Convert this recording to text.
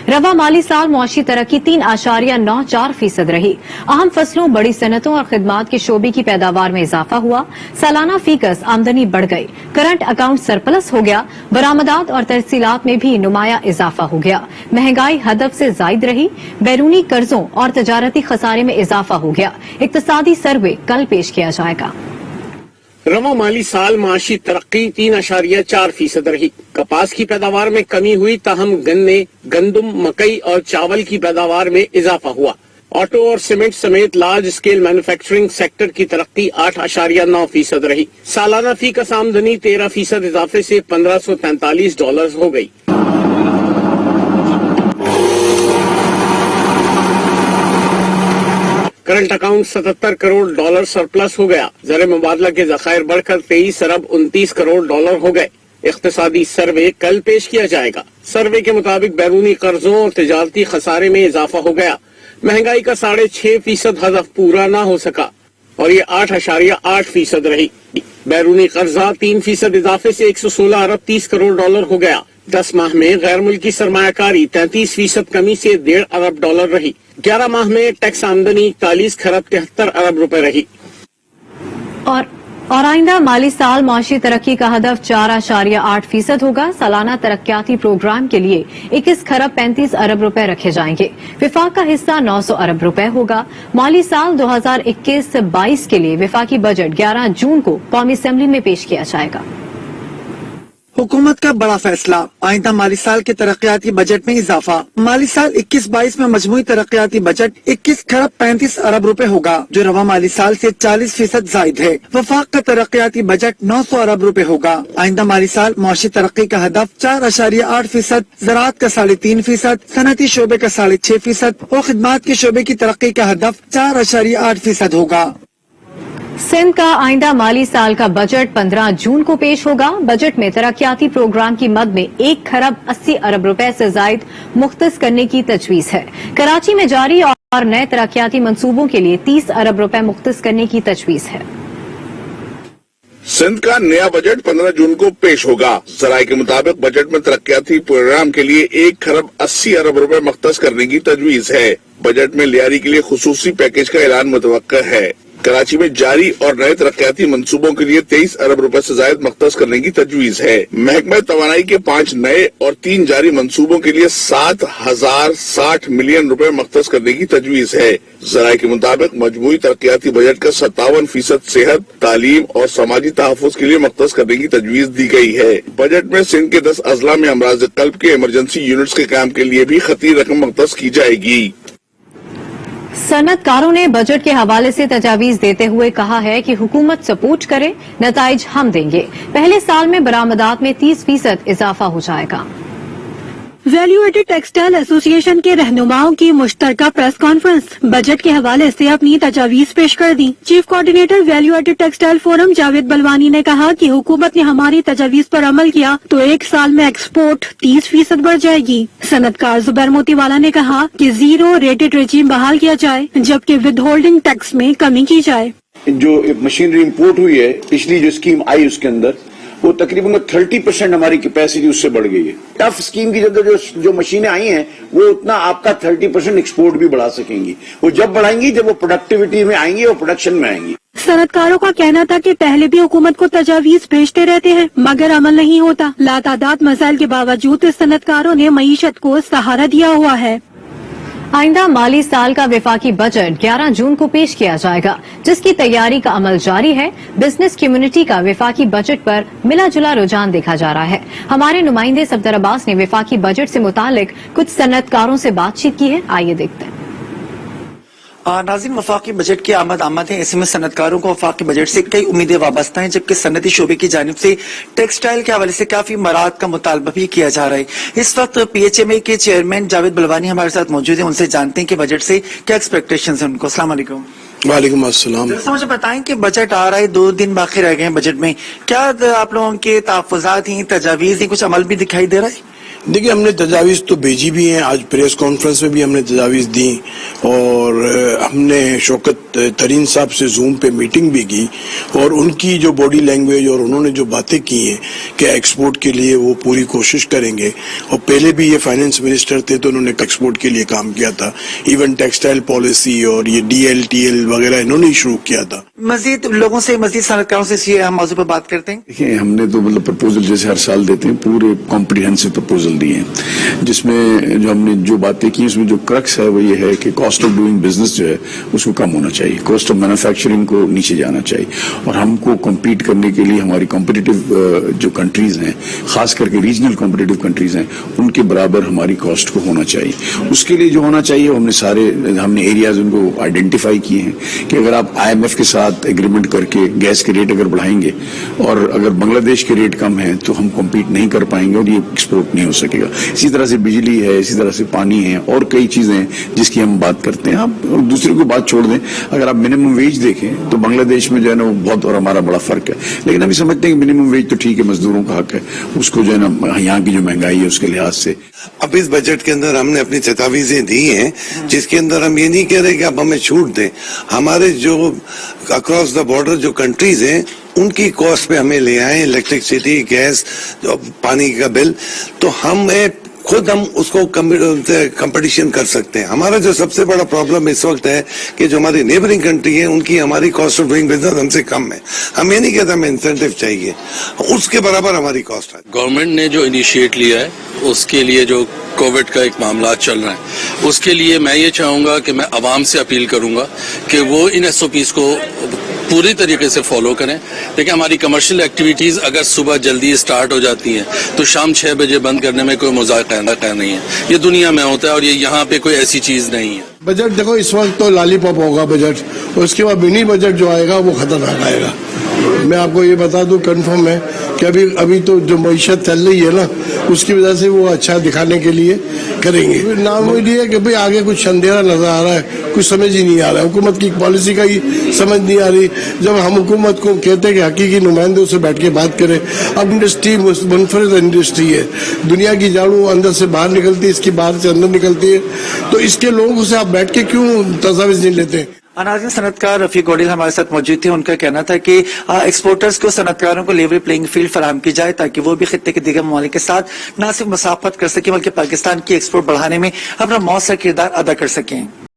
रवा माली साल मुआशी तरक्की 3.94% रही। अहम फसलों, बड़ी सनतों और खिदमात के शोबे की पैदावार में इजाफा हुआ। सालाना फीकस आमदनी बढ़ गई। करंट अकाउंट सरप्लस हो गया। बरामदात और तरसीलात में भी नुमाया इजाफा हो गया। महंगाई हदफ से जायद रही। बैरूनी कर्जों और तजारती खसारे में इजाफा हो गया। इक्तसादी सर्वे कल पेश किया जाएगा। रवा माली साल माशी तरक्की 3.4% रही। कपास की पैदावार में कमी हुई, ताहम गन्ने, गंदम, मकई और चावल की पैदावार में इजाफा हुआ। ऑटो और सीमेंट समेत लार्ज स्केल मैन्युफैक्चरिंग सेक्टर की तरक्की 8.9% रही। सालाना फीकस आमदनी 13% इजाफे से $1543 हो गई। करंट अकाउंट $77 करोड़ सरप्लस हो गया। ज़र मुबादला के ज़खायर बढ़कर $23 अरब 29 करोड़ हो गए। इख्तिसादी सर्वे कल पेश किया जाएगा। सर्वे के मुताबिक बैरूनी कर्जों और तिजारती खसारे में इजाफा हो गया। महंगाई का 6.5% हदफ पूरा ना हो सका और ये 8.8% रही। बैरूनी कर्जा 3% इजाफे से $116 अरब 30 करोड़ हो गया। 10 माह में गैर मुल्की सरमायाकारी 33% कमी से $1.5 अरब रही। 11 माह में टैक्स आमदनी 41 खरब 73 अरब रुपए रही। और आइंदा माली साल मुआशी तरक्की का हदफ 4.8% होगा। सालाना तरक्याती प्रोग्राम के लिए 21 खरब 35 अरब रुपए रखे जाएंगे। विफाक का हिस्सा 900 अरब रुपए होगा। माली साल 2021-22 के लिए विफाकी बजट 11 जून को कौमी असेंबली में पेश किया जाएगा। हुकूमत का बड़ा फैसला, आइंदा माली साल के तरक्याती बजट में इजाफा। माली साल 21-22 में मजमूई तरक्याती बजट 21 खरब 35 अरब रुपए होगा, जो रवा माली साल से 40% जायद है। वफाक का तरक्याती बजट 900 अरब रुपए होगा। आइंदा माली साल मुआशी तरक्की का हदफ 4.8%, ज़राअत का 3.5%, सनती शोबे का 6.5% और खिदमात के शोबे की तरक्की का हदफ 4.8% होगा। सिंध का आइंदा माली साल का बजट 15 जून को पेश होगा। बजट में तरक्याती प्रोग्राम की मद में 1 खरब 80 अरब रुपए से जायद मुख्तस करने की तजवीज है। कराची में जारी और नए तरक्याती मंसूबों के लिए 30 अरब रुपए मुख्तस करने की तजवीज है। सिंध का नया बजट 15 जून को पेश होगा। जराये के मुताबिक बजट में तरक्याती प्रोग्राम के लिए 1 खरब 80 अरब रुपए मुख्तस करने की तजवीज है। बजट में लियारी के लिए खुसूसी पैकेज का ऐलान मुतवक्का है। कराची में जारी और नए तरक्याती मंसूबों के लिए 23 अरब रुपए से जायद मुख्तस करने की तजवीज है। महकमा तवानाई के 5 नए और 3 जारी मंसूबों के लिए 7,060 मिलियन रुपए मुख्तस करने की तजवीज है। जराये के मुताबिक मजमूई तरक्याती बजट का 57% सेहत, तालीम और समाजी तहफ़्फ़ुज़ के लिए मुख्तस करने की तजवीज दी गई है। बजट में सिंध के 10 अजला में अमराज़ क़ल्ब के इमरजेंसी यूनिट्स के काम के लिए भी खतीर रकम मुख्तस की जाएगी। सनतकारों ने बजट के हवाले से तजावीज देते हुए कहा है कि हुकूमत सपोर्ट करे, नताइज हम देंगे। पहले साल में बरामदात में 30% इजाफा हो जाएगा। वैल्यू एडेड टेक्सटाइल एसोसिएशन के रहनुमाओं की मुश्तरका प्रेस कॉन्फ्रेंस बजट के हवाले से अपनी तजावीज पेश कर दी। Chief coordinator value added textile forum Javed Balwani ने कहा कि हुकूमत ने हमारी तजावीज पर अमल किया तो 1 साल में एक्सपोर्ट 30% बढ़ जाएगी। सनतकार जुबैर मोतीवाला ने कहा कि 0 रेटेड रेजिम बहाल किया जाए, जबकि विद होल्डिंग टैक्स में कमी की जाए। जो मशीनरी इम्पोर्ट हुई है, पिछली जो स्कीम आई उसके अंदर वो तकरीबन 30% हमारी कैपेसिटी उससे बढ़ गई है। टफ स्कीम की जगह जो मशीनें आई हैं वो उतना आपका 30% एक्सपोर्ट भी बढ़ा सकेंगी। वो जब बढ़ाएंगी जब वो प्रोडक्टिविटी में आएंगी और प्रोडक्शन में आएंगी। सनतकारों का कहना था कि पहले भी हुकूमत को तजावीज भेजते रहते हैं मगर अमल नहीं होता। लातादाद मसाइल के बावजूद सनतकारों ने मईशत को सहारा दिया हुआ है। आइंदा माली साल का विफाकी बजट 11 जून को पेश किया जाएगा, जिसकी तैयारी का अमल जारी है। बिजनेस कम्युनिटी का विफाकी बजट पर मिला जुला रुझान देखा जा रहा है। हमारे नुमाइंदे सफदर अब्बास ने विफाकी बजट से मुतालिक कुछ सनतकारों से बातचीत की है, आइए देखते हैं। नाज़रीन, वफाकी बजट की आमद है। ऐसे में सनतकारों को वफाकी बजट से कई उम्मीदें वाबस्ता हैं, जबकि सनती शोबे की जानिब से टेक्सटाइल के हवाले से काफी मराद का मुतालबा भी किया जा रहा है। इस वक्त PHMA के चेयरमैन जावेद बलवानी हमारे साथ मौजूद हैं। उनसे जानते हैं कि बजट से क्या एक्सपेक्टेशंस हैं उनको। अस्सलाम वालेकुम। वालेकुम अस्सलाम। मुझे बताएं कि बजट आ रहा है, 2 दिन बाकी रह गए हैं बजट में, क्या आप लोगों के तहफ़्फ़ुज़ात हैं, तजावीज़ हैं, कुछ अमल भी दिखाई दे रहा है? देखिए, हमने तजावीज़ तो भेजी भी हैं। आज प्रेस कॉन्फ्रेंस में भी हमने तजावीज़ दी और हमने शौकत तरीन साहब से जूम पे मीटिंग भी की और उनकी जो बॉडी लैंग्वेज और उन्होंने जो बातें की हैं कि एक्सपोर्ट के लिए वो पूरी कोशिश करेंगे, और पहले भी ये फाइनेंस मिनिस्टर थे तो उन्होंने एक्सपोर्ट के लिए काम किया था, इवन टेक्सटाइल पॉलिसी और ये DLTL वगैरह इन्होंने ही शुरू किया था। मजीद लोगों से, मजीद सनतकारों से इसी अहम मौजू पर बात करते हैं। देखिए, हमने तो मतलब प्रपोजल जैसे हर साल देते हैं, पूरे कॉम्प्रिहेंसिव प्रपोजल दिए हैं, जिसमें जो हमने जो बातें की उसमें जो क्रक्स है वो ये है कि कॉस्ट ऑफ डूइंग बिजनेस जो है उसको कम होना चाहिए, कॉस्ट ऑफ मैन्युफैक्चरिंग को नीचे जाना चाहिए, और हमको कम्पीट करने के लिए हमारी कॉम्पिटिटिव जो कंट्रीज हैं, खास करके रीजनल कॉम्पिटिटिव कंट्रीज हैं, उनके बराबर हमारी कॉस्ट को होना चाहिए। उसके लिए जो होना चाहिए हमने एरियाज उनको आइडेंटिफाई किए हैं कि अगर आप IMF के साथ एग्रीमेंट करके गैस के रेट अगर बढ़ाएंगे और अगर बांग्लादेश के रेट कम है तो हम कम्पीट नहीं कर पाएंगे और ये एक्सपोर्ट नहीं हो सकेगा। इसी तरह से बिजली है, इसी तरह से पानी है और कई चीजें हैं जिसकी हम बात करते हैं। आप दूसरे को बात छोड़ दें, अगर आप मिनिमम वेज देखें तो बांग्लादेश में जो है ना वो बहुत और हमारा बड़ा फर्क है, लेकिन अभी समझते हैं कि मिनिमम वेज तो ठीक है, मजदूरों का हक है, उसको जो है ना यहाँ की जो महंगाई है उसके लिहाज से। अब इस बजट के अंदर हमने अपनी तजावीजें दी हैं, जिसके अंदर हम ये नहीं कह रहे कि आप हमें छूट दें, हमारे जो अक्रॉस द बॉर्डर जो कंट्रीज हैं उनकी कॉस्ट पे हमें ले आए, इलेक्ट्रिसिटी, गैस, जो पानी का बिल, तो हम उसको कंपटीशन कर सकते हैं। हमारा जो सबसे बड़ा प्रॉब्लम इस वक्त है कि जो हमारी नेबरिंग कंट्री है उनकी हमारी कॉस्ट ऑफ डूइंग बिजनेस हमसे कम है। हम ये नहीं कहते हमें इंसेंटिव चाहिए, उसके बराबर हमारी कॉस्ट है। गवर्नमेंट ने जो इनिशिएट लिया है उसके लिए जो कोविड का एक मामला चल रहा है उसके लिए मैं ये चाहूंगा कि मैं आवाम से अपील करूंगा कि वो इन SOPs को पूरी तरीके से फॉलो करें। देखिए, हमारी कमर्शियल एक्टिविटीज अगर सुबह जल्दी स्टार्ट हो जाती हैं तो शाम 6 बजे बंद करने में कोई मजाक नहीं है। ये दुनिया में होता है और ये यहाँ पे कोई ऐसी चीज नहीं है। बजट देखो, इस वक्त तो लॉलीपॉप होगा बजट, उसके बाद मिनी बजट जो आएगा वो खतरनाक आएगा। मैं आपको ये बता दूं कंफर्म है कि अभी तो जो मईशत चल रही है ना उसकी वजह से वो अच्छा दिखाने के लिए करेंगे। नाम वो ये है कि भाई आगे कुछ अंधेरा नजर आ रहा है, कुछ समझ ही नहीं आ रहा है, हुकूमत की पॉलिसी का ही समझ नहीं आ रही। जब हम हुकूमत को कहते हैं कि हकीकी नुमाइंदों से बैठ के बात करें, अब इंडस्ट्री मुनफरिद इंडस्ट्री है, दुनिया की झाड़ू अंदर से बाहर निकलती है, इसकी बाहर से अंदर निकलती है, तो इसके लोगों से आप बैठ के क्यों तजावीज नहीं लेते? नाज़रीन, सनतकार रफीक गोडिल हमारे साथ मौजूद थे। उनका कहना था कि एक्सपोर्टर्स को, सनतकारों को लेवल प्लेइंग फील्ड फराहम की जाए ताकि वो भी खित्ते के दीगर ममालिक के साथ न सिर्फ मुसाफत कर सकें बल्कि पाकिस्तान की एक्सपोर्ट बढ़ाने में अपना मौसर किरदार अदा कर सकें।